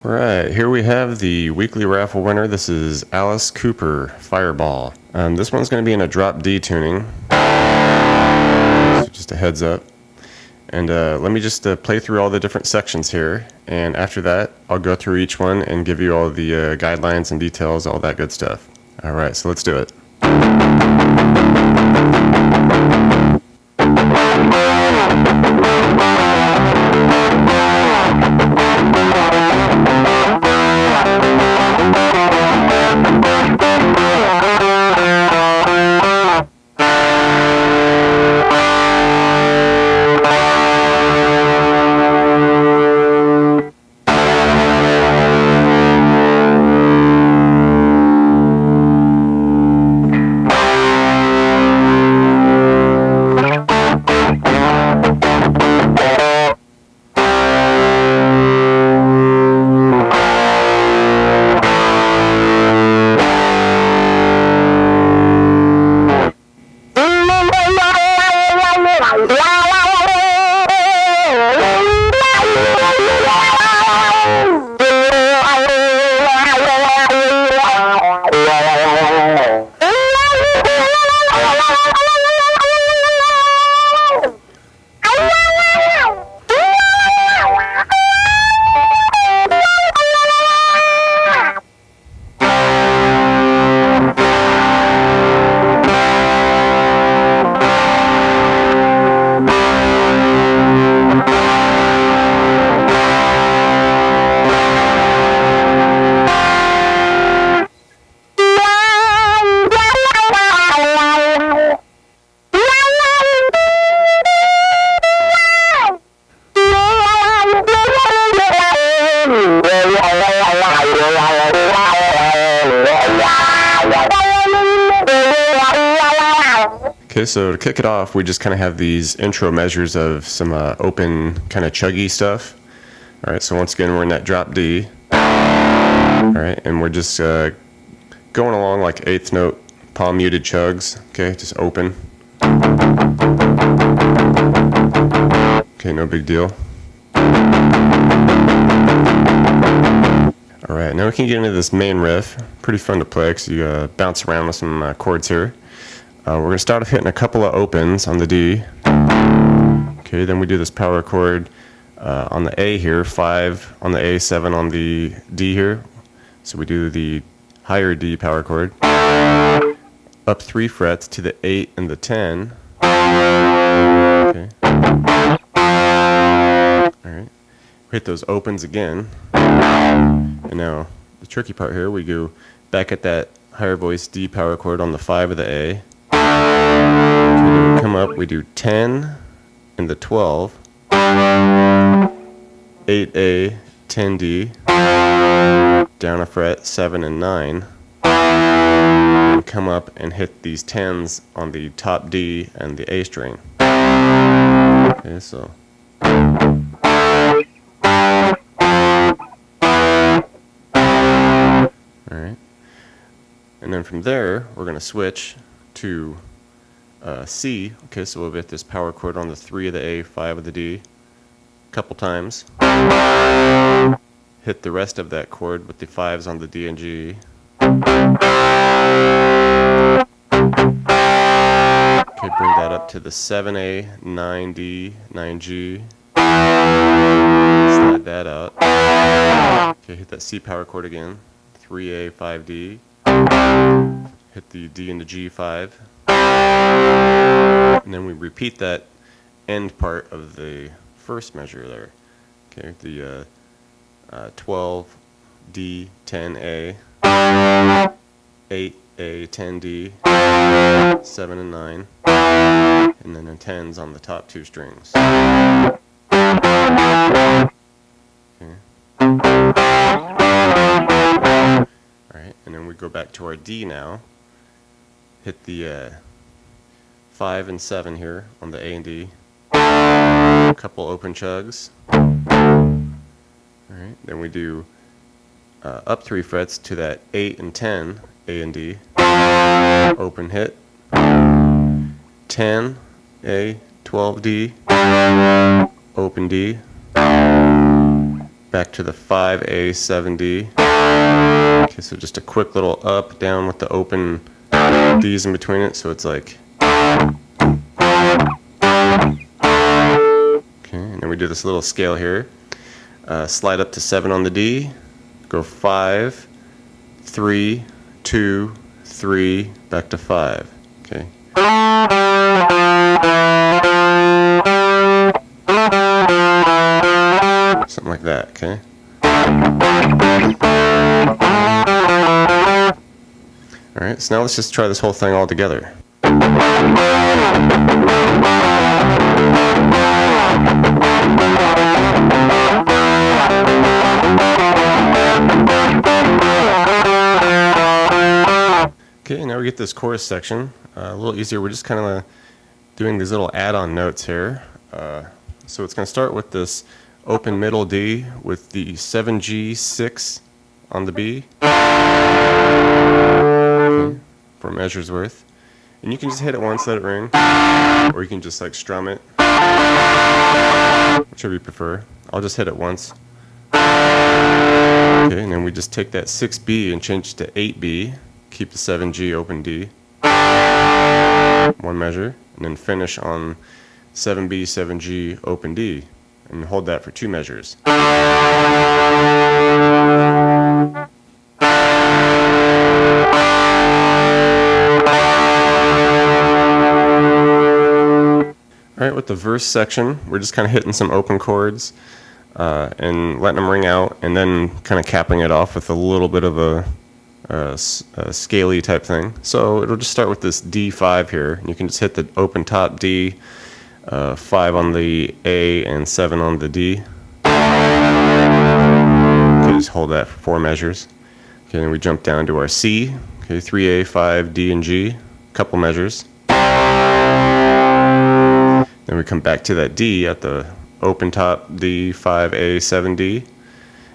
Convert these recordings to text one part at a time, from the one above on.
Right, here we have the weekly raffle winner. This is Alice Cooper, Fireball. This one's going to be in a drop D tuning, so just a heads up. And let me just play through all the different sections here, and after that I'll go through each one and give you all the guidelines and details, all that good stuff. Alright, so let's do it. Okay, so to kick it off, we just kind of have these intro measures of some open kind of chuggy stuff. Alright, so once again we're in that drop D. Alright, and we're just going along like eighth note palm muted chugs. Okay, just open. Okay, no big deal. Alright, now we can get into this main riff. Pretty fun to play because you bounce around with some chords here. We're going to start off hitting a couple of opens on the D. Okay, then we do this power chord on the A here, 5 on the A, 7 on the D here. So we do the higher D power chord. Up 3 frets to the 8 and the 10. Okay. Alright. Hit those opens again. And now, the tricky part here, we go back at that higher voice D power chord on the 5 of the A. Okay, then we come up, we do 10 and the 12, 8A, 10D, down a fret, 7 and 9, and come up and hit these 10s on the top D and the A string. Okay, so. Alright. And then from there, we're going to switch to C. Okay, so we'll hit this power chord on the 3 of the A, 5 of the D, a couple times. Hit the rest of that chord with the 5s on the D and G. Okay, bring that up to the 7A, 9D, 9G. Slide that out. Okay, hit that C power chord again. 3A, 5D. Hit the D and the G5. And then we repeat that end part of the first measure there. Okay, the 12, D, 10A, 8A, 10D, 7 and 9, and then the 10s on the top 2 strings. Okay. Alright, and then we go back to our D now. Hit the 5 and 7 here on the A and D. A couple open chugs. Alright, then we do up 3 frets to that 8 and 10, A and D. Open hit. 10, A, 12D, open D, back to the 5A, 7D. Okay, so just a quick little up, down with the open D's in between it, so it's like. Okay, and then we do this little scale here. Slide up to 7 on the D, go 5, 3, 2, 3, back to 5. Okay. Something like that, okay? Alright, so now let's just try this whole thing all together. Okay, now we get this chorus section. A little easier. We're just kind of doing these little add-on notes here. So it's going to start with this open middle D with the 7G 6 on the B. Okay, 4 measures worth. And you can just hit it once, let it ring, or you can just like strum it, whichever you prefer. I'll just hit it once. Okay, and then we just take that 6B and change it to 8B. Keep the 7G open D, 1 measure, and then finish on 7B, 7G, open D, and hold that for 2 measures. Alright, with the verse section, we're just kind of hitting some open chords and letting them ring out, and then kind of capping it off with a little bit of a scaly type thing. So it'll just start with this D5 here. You can just hit the open top D, 5 on the A and 7 on the D. Okay, just hold that for 4 measures. Okay, then we jump down to our C. Okay, 3A, 5, D, and G. Couple measures. Then we come back to that D at the open top D, 5A, 7D.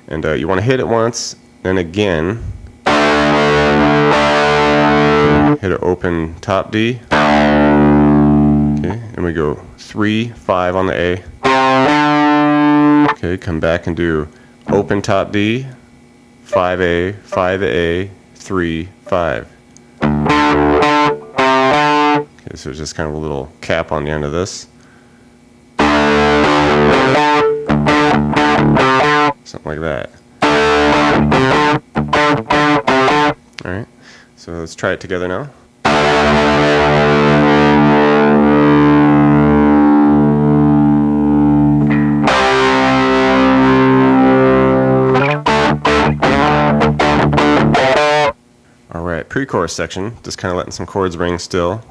And you want to hit it once, then again. Hit an open top D. Okay, and we go 3, 5 on the A. Okay, come back and do open top D, 5A, 5A, 3, 5. Okay, so it's just kind of a little cap on the end of this. Something like that. Alright, so let's try it together now. Alright, pre-chorus section, just kind of letting some chords ring still.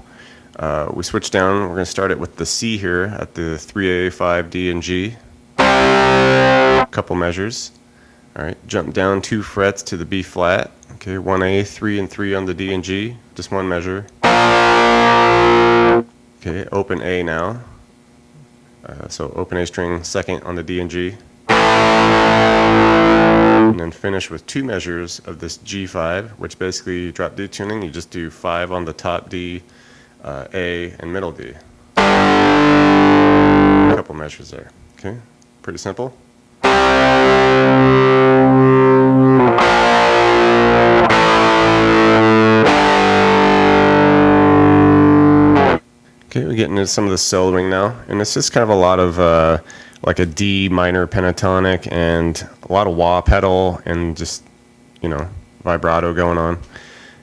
We switch down, we're going to start it with the C here at the 3A, 5, D, and G. Couple measures. Alright, jump down 2 frets to the B flat. Okay, 1A, 3 and 3 on the D and G, just 1 measure. Okay, open A now. So open A string, 2nd on the D and G. And then finish with 2 measures of this G5, which basically drop D tuning. You just do 5 on the top D, A, and middle D. A couple measures there. Okay, pretty simple. Okay, we're getting into some of the soloing now, and it's just kind of a lot of like a D minor pentatonic and a lot of wah pedal and just, you know, vibrato going on.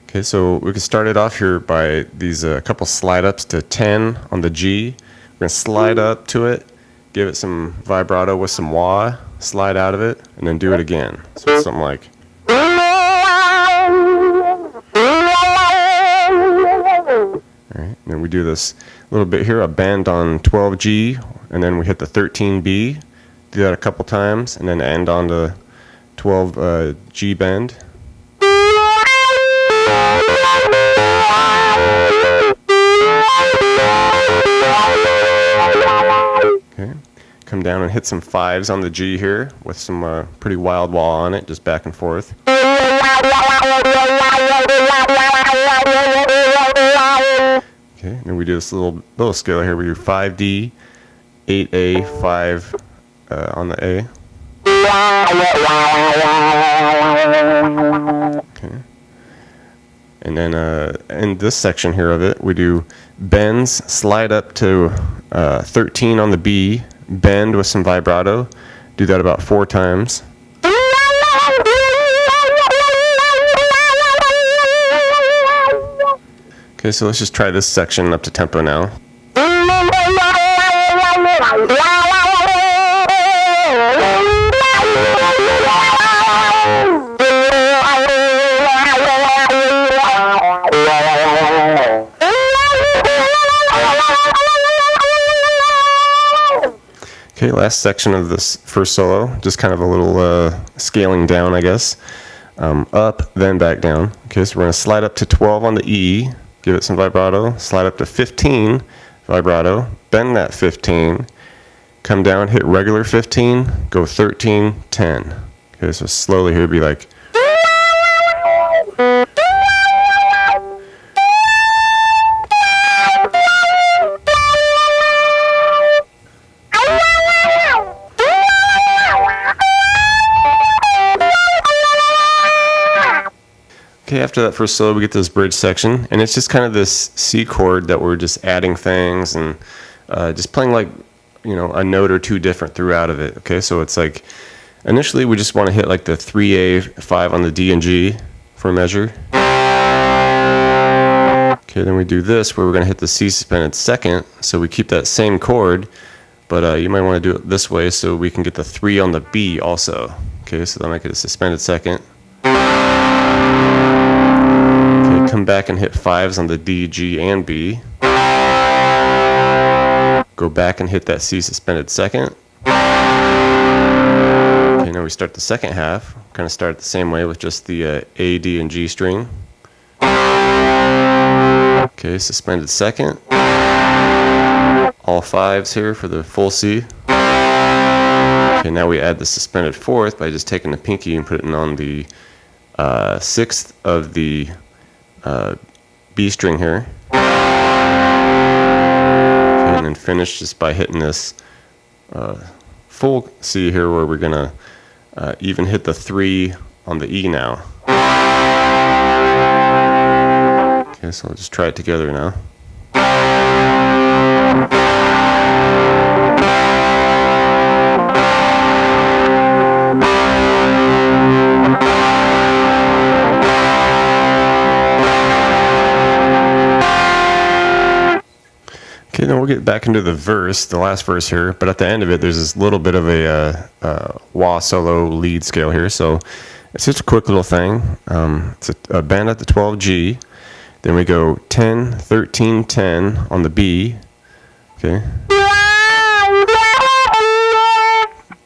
Okay, so we can start it off here by these couple slide ups to 10 on the G. We're going to slide up to it, give it some vibrato with some wah, slide out of it, and then do it again. So it's something like. Alright, then we do this little bit here, a bend on 12G, and then we hit the 13B, do that a couple times, and then end on the 12G bend. Okay, come down and hit some 5s on the G here with some pretty wild wah on it, just back and forth. Okay, and then we do this little scale here. We do 5D, 8A, 5 on the A. Okay. And then in this section here of it, we do bends, slide up to 13 on the B, bend with some vibrato. Do that about 4 times. Okay, so let's just try this section up to tempo now. Okay, last section of this first solo, just kind of a little scaling down, I guess. Up, then back down. Okay, so we're going to slide up to 12 on the E, give it some vibrato, slide up to 15, vibrato, bend that 15, come down, hit regular 15, go 13, 10. Okay, so slowly here it'd be like. Okay, after that first solo, we get this bridge section, and it's just kind of this C chord that we're just adding things and just playing like, you know, a note or two different throughout of it. Okay, so it's like initially we just want to hit like the 3A, 5 on the D and G for a measure. Okay, then we do this where we're going to hit the C suspended second, so we keep that same chord, but you might want to do it this way so we can get the 3 on the B also. Okay, so that'll make it a suspended second. Come back and hit 5s on the D, G, and B. Go back and hit that C suspended second. Okay, now we start the second half. Kind of start the same way with just the A, D, and G string. Okay, suspended second. All 5s here for the full C. Okay, now we add the suspended fourth by just taking the pinky and putting it on the 6th of the B string here, and then finish just by hitting this full C here where we're gonna even hit the 3 on the E now. Okay, so I'll just try it together now. Okay, then we'll get back into the verse, the last verse here, but at the end of it, there's this little bit of a wah solo lead scale here, so it's just a quick little thing. It's a bend at the 12 G, then we go 10, 13, 10 on the B, okay,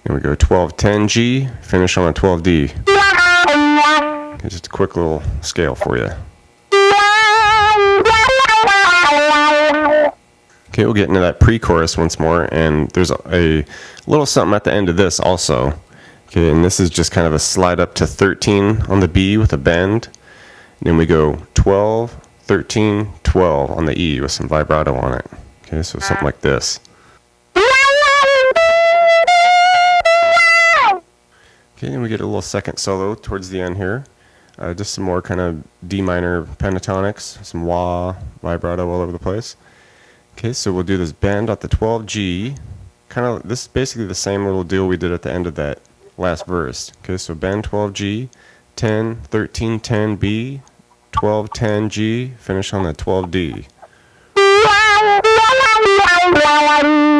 then we go 12, 10 G, finish on a 12 D. Okay, just a quick little scale for you. Okay, we'll get into that pre-chorus once more, and there's a little something at the end of this also. Okay, and this is just kind of a slide up to 13 on the B with a bend. Then we go 12, 13, 12 on the E with some vibrato on it. Okay, so something like this. Okay, and we get a little second solo towards the end here. Just some more kind of D minor pentatonics, some wah, vibrato all over the place. Okay, so we'll do this bend at the 12 G. Kind of, this is basically the same little deal we did at the end of that last verse. Okay, so bend 12 G, 10, 13, 10 B, 12, 10 G, finish on the 12 D.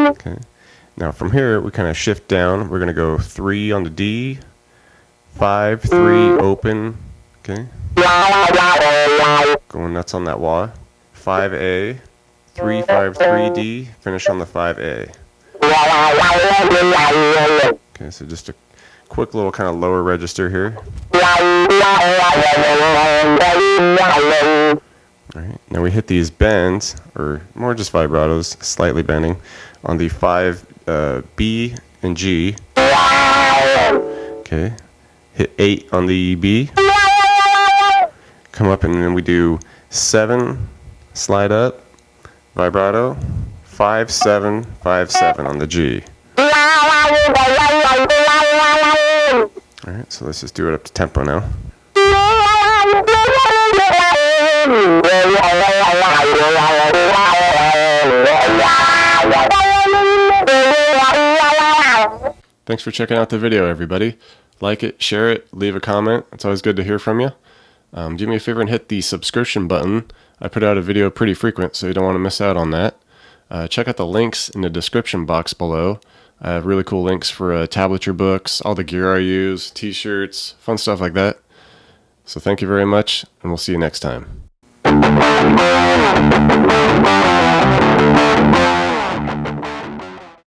Okay, now from here we kind of shift down. We're going to go 3 on the D, 5, 3, open. Okay, going nuts on that wah. 5A. 3, 5, 3 D, finish on the 5A. Okay, so just a quick little kind of lower register here. Alright, now we hit these bends, or more just vibratos, slightly bending, on the 5 B and G. Okay, hit 8 on the B. Come up and then we do 7, slide up. Vibrato, 5, 7, 5, 7 on the G. Alright, so let's just do it up to tempo now. Thanks for checking out the video, everybody. Like it, share it, leave a comment. It's always good to hear from you. Do me a favor and hit the subscription button. I put out a video pretty frequent, so you don't want to miss out on that. Check out the links in the description box below. I have really cool links for tablature books, all the gear I use, t-shirts, fun stuff like that. So thank you very much, and we'll see you next time.